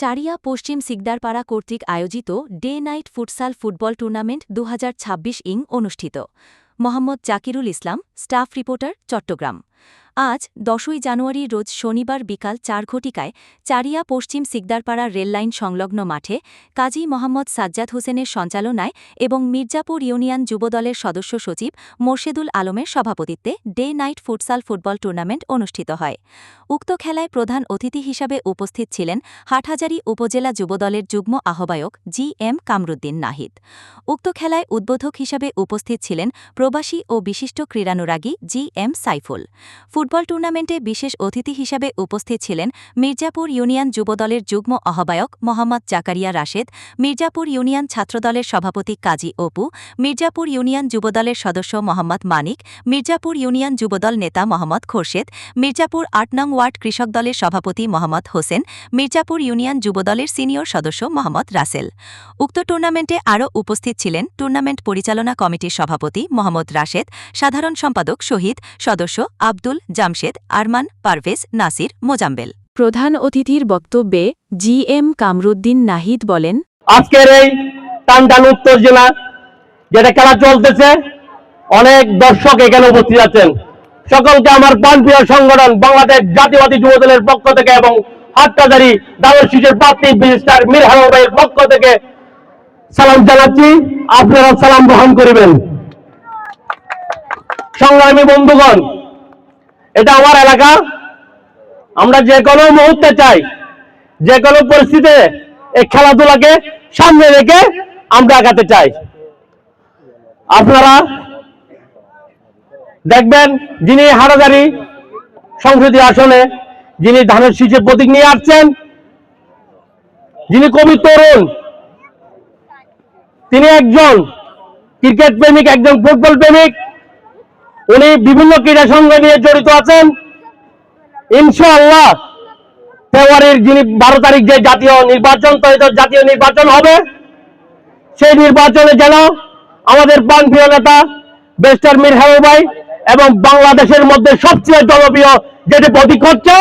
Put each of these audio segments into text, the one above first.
চারিয়া পশ্চিম সিকদারপাড়া কর্তৃক আয়োজিত day night futsal football tournament 2026 অনুষ্ঠিত। মোহাম্মদ জাকিরুল ইসলাম, স্টাফ রিপোর্টার, চট্টগ্রাম। আজ 10ই জানুয়ারি রোজ শনিবার বিকাল 4 ঘটিকায় চারিয়া পশ্চিম সিকদারপাড়া রেললাইন সংলগ্ন মাঠে কাজী মোহাম্মদ সাজ্জাদ হোসেনের সঞ্চালনায় এবং মির্জাপুর ইউনিয়ন যুবদলের সদস্য সচিব মোর্শেদুল আলমের সভাপতিত্বে day night futsal football tournament অনুষ্ঠিত হয়। উক্ত খেলায় প্রধান অতিথি হিসাবে উপস্থিত ছিলেন হাটহাজারী উপজেলা যুবদলের যুগ্ম আহ্বায়ক জি.এম. কামরুদ্দিন নাহিদ। উক্ত খেলায় উদ্বোধক হিসাবে উপস্থিত ছিলেন প্রবাসী ও বিশিষ্ট ক্রীড়ানুরাগী জি.এম. সাইফুল। ফুটবল টুর্নামেন্টে বিশেষ অতিথি হিসাবে উপস্থিত ছিলেন মির্জাপুর ইউনিয়ন যুবদলের যুগ্ম আহ্বায়ক মোহাম্মদ জাকারিয়া রাশেদ, মির্জাপুর ইউনিয়ন ছাত্রদলের সভাপতি কাজী অপু, মির্জাপুর ইউনিয়ন যুবদলের সদস্য মোহাম্মদ মানিক, মির্জাপুর ইউনিয়ন যুবদল নেতা মোহাম্মদ খোরশেদ, মির্জাপুর ৮ নং ওয়ার্ড কৃষক দলের সভাপতি মোহাম্মদ হোসেন, মির্জাপুর ইউনিয়ন যুবদলের সিনিয়র সদস্য মোহাম্মদ রাসেল। উক্ত টুর্নামেন্টে আরও উপস্থিত ছিলেন টুর্নামেন্ট পরিচালনা কমিটির সভাপতি মোহাম্মদ রাশেদ, সাধারণ সম্পাদক শহীদ, সদস্য আব্দুল, জামশেদ, আরমান, পারভেজ, নাসির, মোজাম্বেল। প্রধান অতিথির বক্তব্যে জি.এম. কামরুদ্দিন নাহিদ বলেন, আজকের এই টানটান উত্তর জেলা যেটা খেলা চলতেছে, অনেক দর্শক এখানে উপস্থিত আছেন। সকলকে আমার প্রাণপ্রিয় সংগঠন বাংলাদেশ জাতীয়বাদী যুবদলের পক্ষ থেকে এবং হাটহাজারী দারুল শিশুর প্রার্থী মিনিস্টার মীর হারুন ভাইয়ের পক্ষ থেকে সালাম জানাচ্ছি। আপনারা সালাম গ্রহণ করিবেন। সংগ্রামী বন্ধুগণ, এটা আমার এলাকা। আমরা যে কোনো মুহূর্তে চাই, যে কোনো পরিস্থিতিতে এই খেলাধুলাকে সামনে রেখে আমরা আগাতে চাই। আপনারা দেখবেন, যিনি হাটহাজারী সংসদীয় আসনে যিনি ধানের শীষের প্রতীক নিয়ে আসছেন, যিনি কবি তরুণ, তিনি একজন ক্রিকেট প্রেমিক, একজন ফুটবল প্রেমিক। উনি বিভিন্ন ক্রীড়া সংঘ নিয়ে জড়িত আছেন। ইনশাআল্লাহ ফেব্রুয়ারির 12 তারিখ যে জাতীয় নির্বাচন হবে, সেই নির্বাচনে যেন আমাদের প্রাণপ্রিয় নেতা ব্যারিস্টার মীর হারুন ভাই এবং বাংলাদেশের মধ্যে সবচেয়ে জনপ্রিয় যেটি প্রতীক হচ্ছে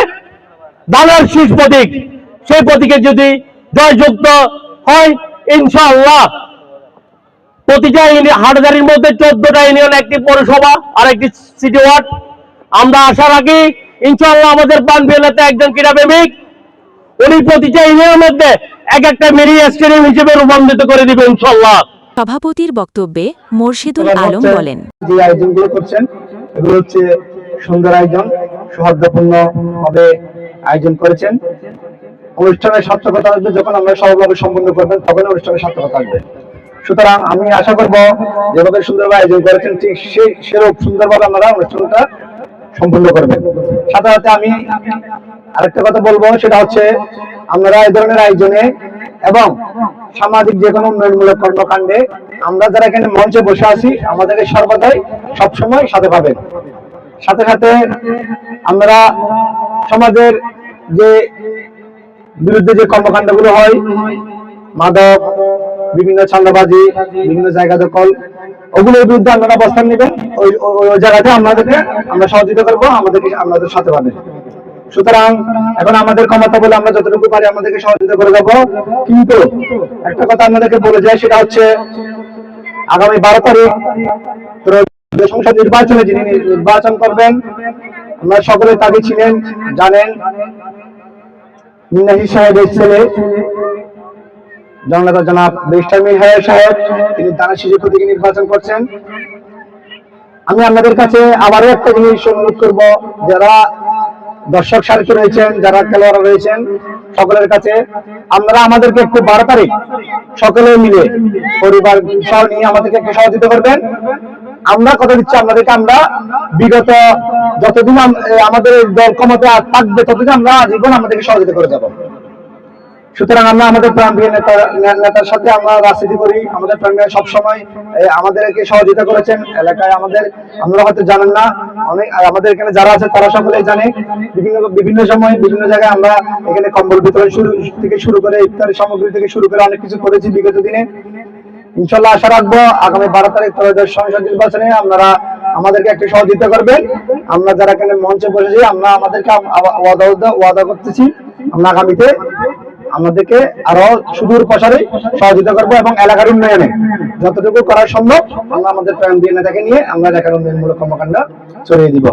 ধানের শীষ প্রতীক, সেই প্রতীকে যদি জয়যুক্ত হয়, ইনশাআল্লাহ প্রতিটা হাটহাজারীর মধ্যে 14টা ইউনিয়ন, একটি পৌরসভা আর একটি সিটি ওয়ার্ড, আমরা আশা রাখি ইনশাআল্লাহ আমাদের প্রাণপ্রিয় নেতা একজন ক্রীড়াপ্রেমিক, উনি প্রতিটা ইউনিয়নের মধ্যে এক একটা মিনি স্টেডিয়াম হিসেবে রূপান্তরিত করে দিবে ইনশাআল্লাহ। সভাপতির বক্তব্যে মোর্শেদুল আলম বলেন, যে আয়োজনগুলো করছেন এগুলো হচ্ছে সুন্দর আয়োজন, সৌহার্দ্যপূর্ণ ভাবে আয়োজন করেছেন। অনুষ্ঠানের সার্থকতা আসবে যখন আমরা সফলভাবে সম্পন্ন করবেন, তখন অনুষ্ঠানের সার্থকতা আসবে। সুতরাং আমি আশা করব যেভাবে সুন্দরভাবে আয়োজন করেছেন, ঠিক সেরকম সুন্দরভাবে আপনারা অনুষ্ঠানটা সম্পূর্ণ করবেন। সাথে সাথে আমি আরেকটা কথা বলবো, সেটা হচ্ছে আপনারা এই ধরনের আয়োজনে এবং সামাজিক যে কোনো উন্নয়নমূলক কর্মকাণ্ডে আমরা যারা এখানে মঞ্চে বসে আছি, আমাদেরকে সর্বদাই সবসময় সাথে পাবেন। সাথে সাথে আমরা সমাজের যে বিরুদ্ধে যে কর্মকাণ্ডগুলো হয়, মাদক, বিভিন্ন চাঁদাবাজি, বিভিন্ন জায়গা দখল, ওগুলোর বিরুদ্ধে আপনারা অবস্থান নেবেন। ওই জায়গাতে আমাদেরকে আমরা সহযোগিতা করবো, আমাদের সাথে পাবেন। সুতরাং এখন আমাদের ক্ষমতা বলে আমরা যতটুকু পারি আমাদেরকে সহযোগিতা করে যাবো। কিন্তু একটা কথা আপনাদেরকে বলে যায়, সেটা হচ্ছে আগামী 12 তারিখ সংসদ নির্বাচনে যিনি নির্বাচন করবেন, আমরা সকলে তাকে ছিলেন, জানেন, মিনাহি সাহেবের ছেলে জননেতা জনাব ব্যারিস্টার মীর হারুন সাহেব, তিনি ধানের শীষের প্রতীকে নির্বাচন করছেন। আমি আপনাদের কাছে আবারও একটা জিনিস অনুরোধ করব, যারা দর্শক সারিতে রয়েছেন, যারা খেলোয়াড় রয়েছেন, সকলের কাছে আপনারা আমাদেরকে একটু 12 তারিখ সকলে মিলে পরিবার সহ নিয়ে আমাদেরকে একটু সহযোগিতা করবেন। আমরা কথা দিচ্ছি আপনাদেরকে, আমরা বিগত যতদিন আমাদের দল ক্ষমতা থাকবে ততদিন আমরা আজীবন আমাদেরকে সহযোগিতা করে যাব। সুতরাং আমরা আমাদের প্রাণপ্রিয় নেতার সাথে আমরা রাজনীতি করি। আমাদের প্রাণপ্রিয় সবসময় আমাদেরকে সহযোগিতা করেছেন। এলাকায় আমরা হয়তো জানেন না, অনেক আমাদের এখানে যারা আছে তারা সকলেই জানে। বিভিন্ন সময় বিভিন্ন জায়গায় আমরা এখানে কম্বল বিতরণ থেকে শুরু করে ইফতারি সামগ্রী থেকে শুরু করে অনেক কিছু করেছি বিগত দিনে। ইনশাল্লাহ আশা রাখবো আগামী 12 তারিখ ত্রয়োদশ সংসদ নির্বাচনে আপনারা আমাদেরকে একটু সহযোগিতা করবেন। আমরা যারা এখানে মঞ্চে বসেছি, আমরা আমাদেরকে ওয়াদা করতেছি, আমরা আগামীতে আমাদেরকে আরো সুদূর প্রসারে সহযোগিতা করবো এবং এলাকার উন্নয়নে যতটুকু করা সম্ভব আমরা আমাদের প্রাণ দিয়ে নেতাকে নিয়ে আমরা এলাকার উন্নয়নমূলক কর্মকাণ্ড ছড়িয়ে দিব।